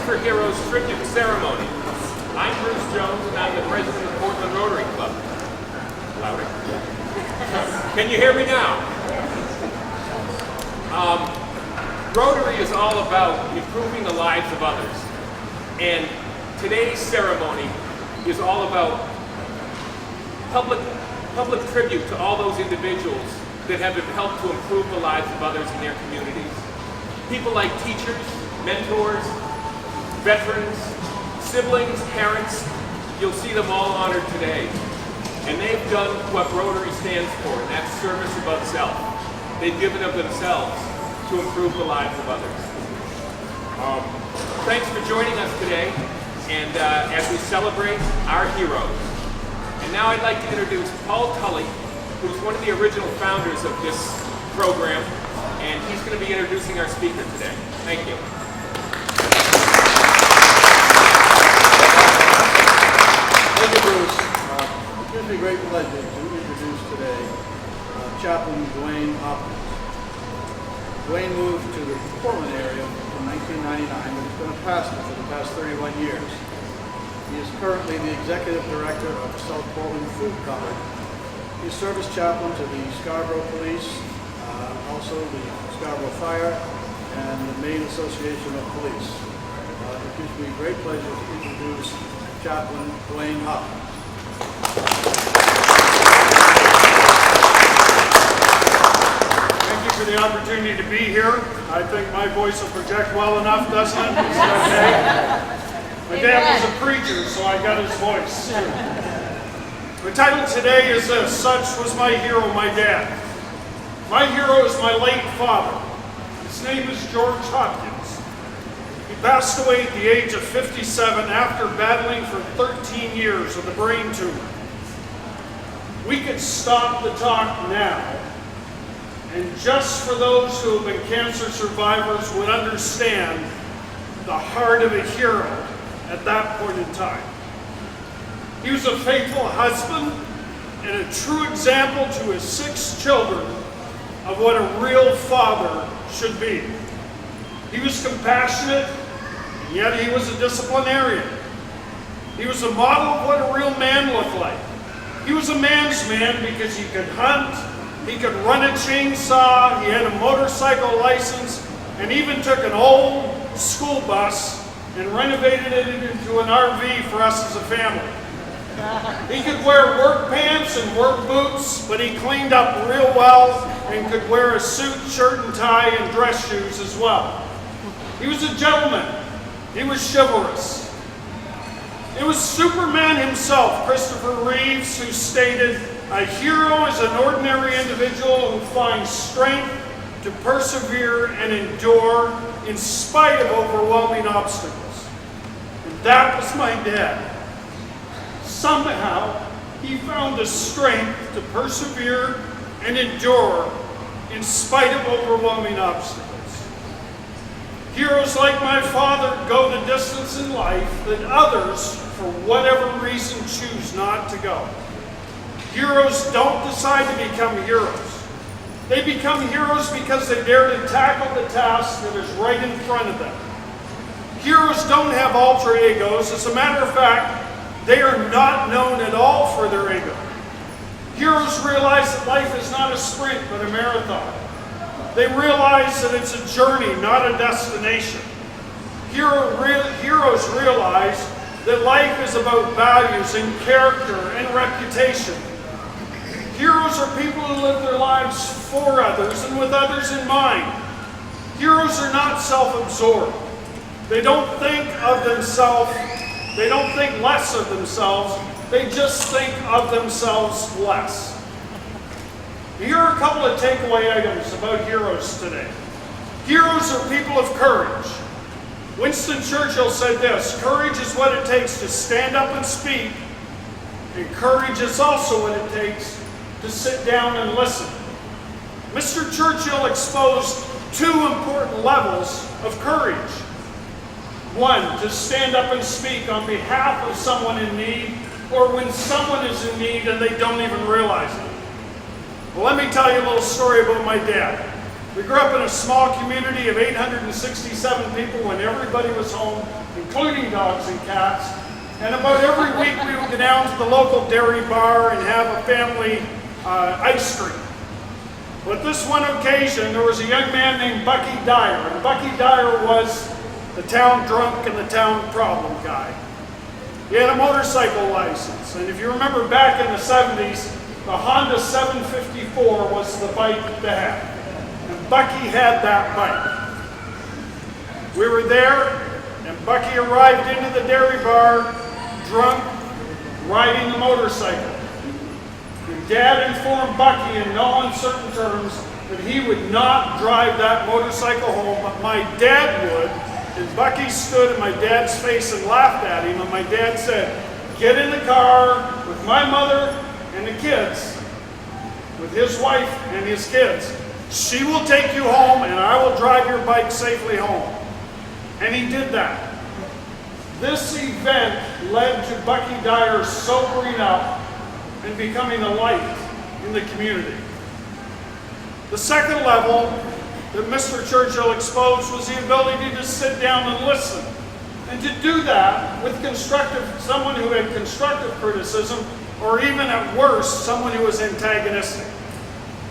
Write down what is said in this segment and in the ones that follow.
for Heroes tribute ceremony. I'm Bruce Jones, and I'm the president of Portland Rotary Club. Louder? Can you hear me now? Rotary is all about improving the lives of others. And today's ceremony is all about public tribute to all those individuals that have helped to improve the lives of others in their communities. People like teachers, mentors, veterans, siblings, parents, you'll see them all honored today. And they've done what Rotary stands for, and that's service above self. They've given of themselves to improve the lives of others. Thanks for joining us today, and as we celebrate our heroes. And now I'd like to introduce Paul Tully, who's one of the original founders of this program, and he's going to be introducing our speaker today. Thank you. Thank you, Bruce. It gives me great pleasure to introduce today Chaplain Dwayne Hopkins. Dwayne moved to the Portland area in 1999, but he's been a pastor for the past 31 years. He is currently the executive director of South Portland Food Cupboard. He's service chaplain to the Scarborough Police, also the Scarborough Fire, and the Maine Association of Police. It gives me great pleasure to introduce Chaplain Dwayne Hopkins. Thank you for the opportunity to be here. I think my voice will project well enough, doesn't it? Is that okay? My dad was a preacher, so I got his voice too. The title today is Such Was My Hero, My Dad. My hero is my late father. His name is George Hopkins. He passed away at the age of 57 after battling for 13 years with a brain tumor. We could stop the talk now, and just for those who have been cancer survivors would understand the heart of a hero at that point in time. He was a faithful husband and a true example to his 6 children of what a real father should be. He was compassionate, and yet he was a disciplinarian. He was a model of what a real man looked like. He was a man's man because he could hunt, he could run a chainsaw, he had a motorcycle license, and even took an old school bus and renovated it into an RV for us as a family. He could wear work pants and work boots, but he cleaned up real well and could wear a suit, shirt and tie, and dress shoes as well. He was a gentleman. He was chivalrous. It was Superman himself, Christopher Reeves, who stated, "A hero is an ordinary individual who finds strength to persevere and endure in spite of overwhelming obstacles." And that was my dad. Somehow, he found the strength to persevere and endure in spite of overwhelming obstacles. Heroes like my father go the distance in life that others, for whatever reason, choose not to go. Heroes don't decide to become heroes. They become heroes because they dare to tackle the task that is right in front of them. Heroes don't have alter egos. As a matter of fact, they are not known at all for their ego. Heroes realize that life is not a sprint, but a marathon. They realize that it's a journey, not a destination. Heroes realize that life is about values and character and reputation. Heroes are people who live their lives for others and with others in mind. Heroes are not self-absorbed. They don't think of themselves. They don't think less of themselves. They just think of themselves less. Here are a couple of takeaway items about heroes today. Heroes are people of courage. Winston Churchill said this, "Courage is what it takes to stand up and speak, and courage is also what it takes to sit down and listen." Mr. Churchill exposed 2 important levels of courage. One, to stand up and speak on behalf of someone in need, or when someone is in need and they don't even realize it. Well, let me tell you a little story about my dad. We grew up in a small community of 867 people when everybody was home, including dogs and cats. And about every week we would go down to the local dairy bar and have a family ice cream. But this one occasion, there was a young man named Bucky Dyer. And Bucky Dyer was the town drunk and the town problem guy. He had a motorcycle license. And if you remember back in the 70s, the Honda 754 was the bike to have. And Bucky had that bike. We were there, and Bucky arrived into the dairy bar, drunk, riding the motorcycle. And Dad informed Bucky in no uncertain terms that he would not drive that motorcycle home, but my dad would. And Bucky stood in my dad's face and laughed at him, and my dad said, "Get in the car with my mother and the kids, with his wife and his kids. She will take you home, and I will drive your bike safely home." And he did that. This event led to Bucky Dyer sobering up and becoming a light in the community. The second level that Mr. Churchill exposed was the ability to sit down and listen. And to do that with someone who had constructive criticism, or even at worst, someone who was antagonistic.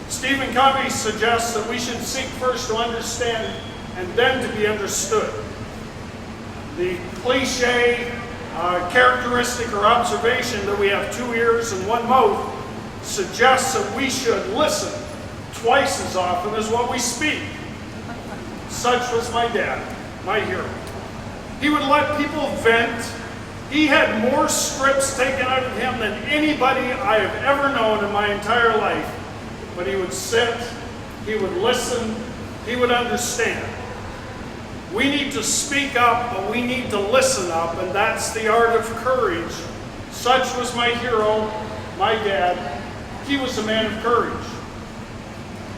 Stephen Covey suggests that we should seek first to understand and then to be understood. The cliche characteristic or observation that we have 2 ears and 1 mouth suggests that we should listen twice as often as what we speak. Such was my dad, my hero. He would let people vent. He had more strips taken out of him than anybody I have ever known in my entire life. But he would sit, he would listen, he would understand. We need to speak up, but we need to listen up, and that's the art of courage. Such was my hero, my dad. He was a man of courage.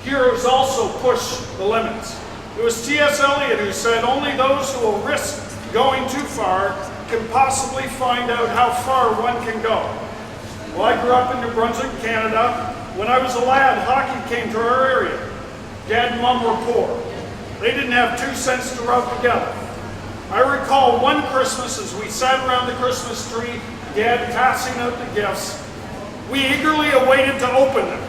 Heroes also push the limits. It was T.S. Eliot who said, "Only those who will risk going too far can possibly find out how far one can go." Well, I grew up in New Brunswick, Canada. When I was a lad, hockey came to our area. Dad and Mom were poor. They didn't have 2 cents to rub together. I recall one Christmas as we sat around the Christmas tree, Dad passing out the gifts. We eagerly awaited to open them,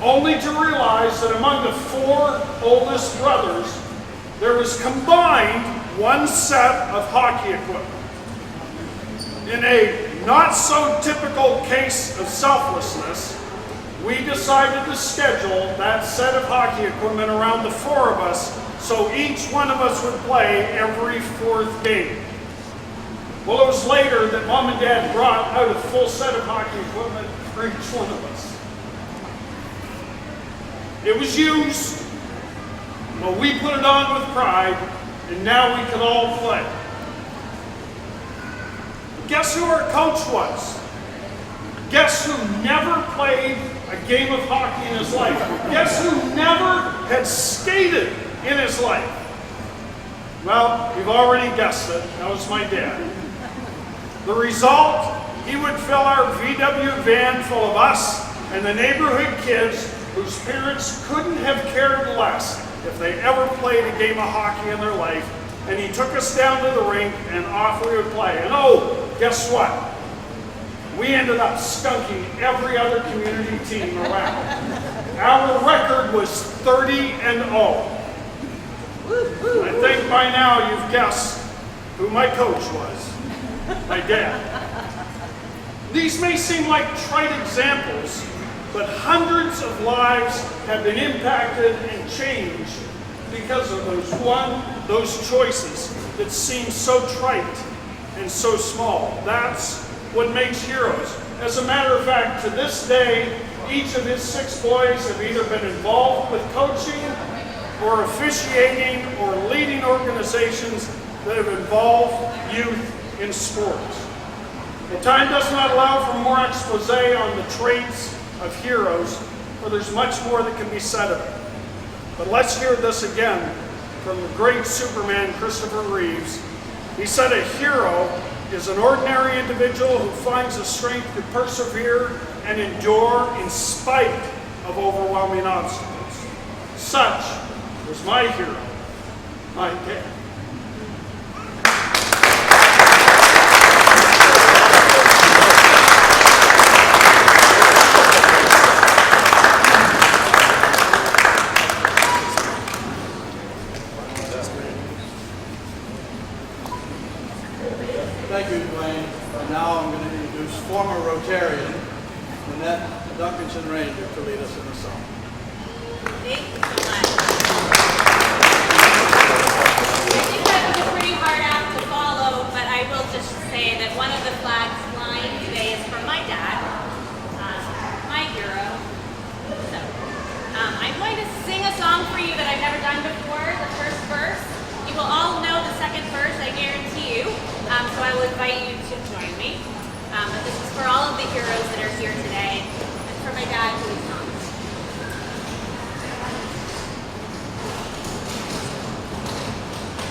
only to realize that among the 4 oldest brothers, there was combined 1 set of hockey equipment. In a not so typical case of selflessness, we decided to schedule that set of hockey equipment around the 4 of us, so each one of us would play every 4th game. Well, it was later that Mom and Dad brought out a full set of hockey equipment for each one of us. It was used, but we put it on with pride, and now we could all play. Guess who our coach was? Guess who never played a game of hockey in his life? Guess who never had skated in his life? Well, you've already guessed it. That was my dad. The result, he would fill our VW van full of us and the neighborhood kids whose parents couldn't have cared less if they ever played a game of hockey in their life. And he took us down to the rink, and off we would play. And oh, guess what? We ended up skunking every other community team around. Our record was 30-0. I think by now you've guessed who my coach was, my dad. These may seem like trite examples, but hundreds of lives have been impacted and changed because of those choices that seem so trite and so small. That's what makes heroes. As a matter of fact, to this day, each of his 6 boys have either been involved with coaching or officiating or leading organizations that have involved youth in sports. The time does not allow for more expose on the traits of heroes, for there's much more that can be said of it. But let's hear this again from the great Superman, Christopher Reeves. He said, "A hero is an ordinary individual who finds the strength to persevere and endure in spite of overwhelming obstacles. such was my hero, my dad. Thank you, Dwayne. And now I'm going to introduce former Rotarian, Lynette Duncanson Ranger, to lead us in a song. Thank you so much. I think that was a pretty hard act to follow, but I will just say that one of the flags flying today is from my dad, my hero. So, I'm going to sing a song for you that I've never done before, the first verse. You will all know the second verse, I guarantee you. So I will invite you to join me. But this is for all of the heroes that are here today, and for my dad who is not.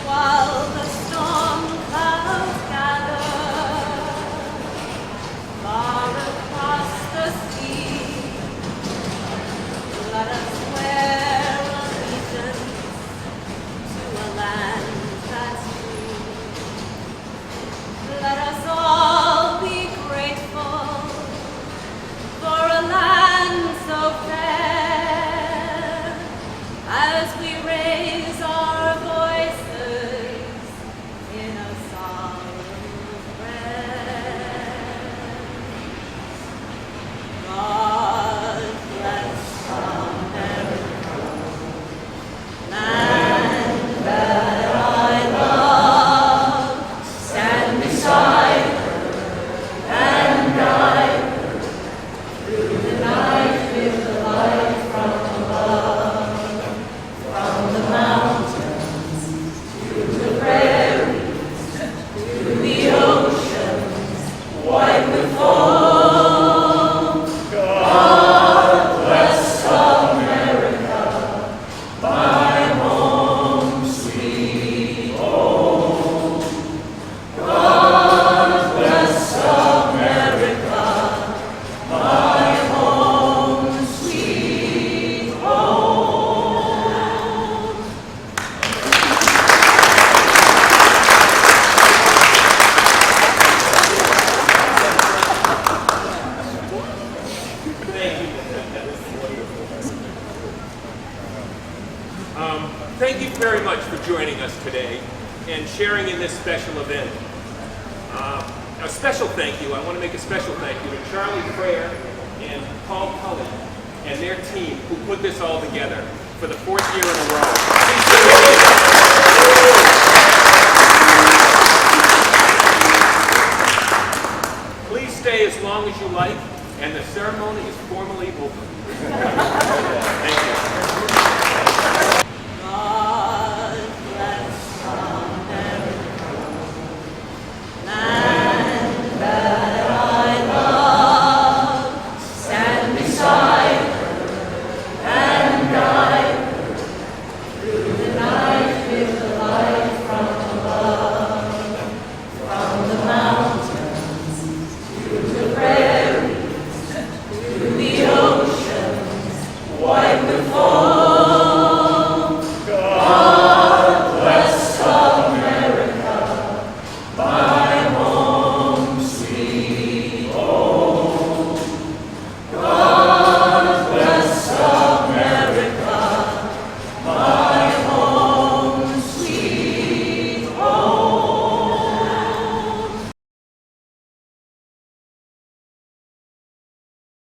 While the storm clouds gather far across the sea, let us wear allegiance to a land that's free. Let us all be grateful for a land so fair, as we raise our voices in a solemn prayer. God bless America, land that I love. Stand beside her and guide her through the night with the light from above. From the mountains to the prairies, to the oceans, white with foam. God bless America, my home, sweet home. God bless America, my home, sweet home. Thank you very much for joining us today and sharing in this special event. A special thank you, I want to make a special thank you to Charlie Frayer and Paul Cullen and their team who put this all together for the 4th year in a row. Please stay as long as you like, and the ceremony is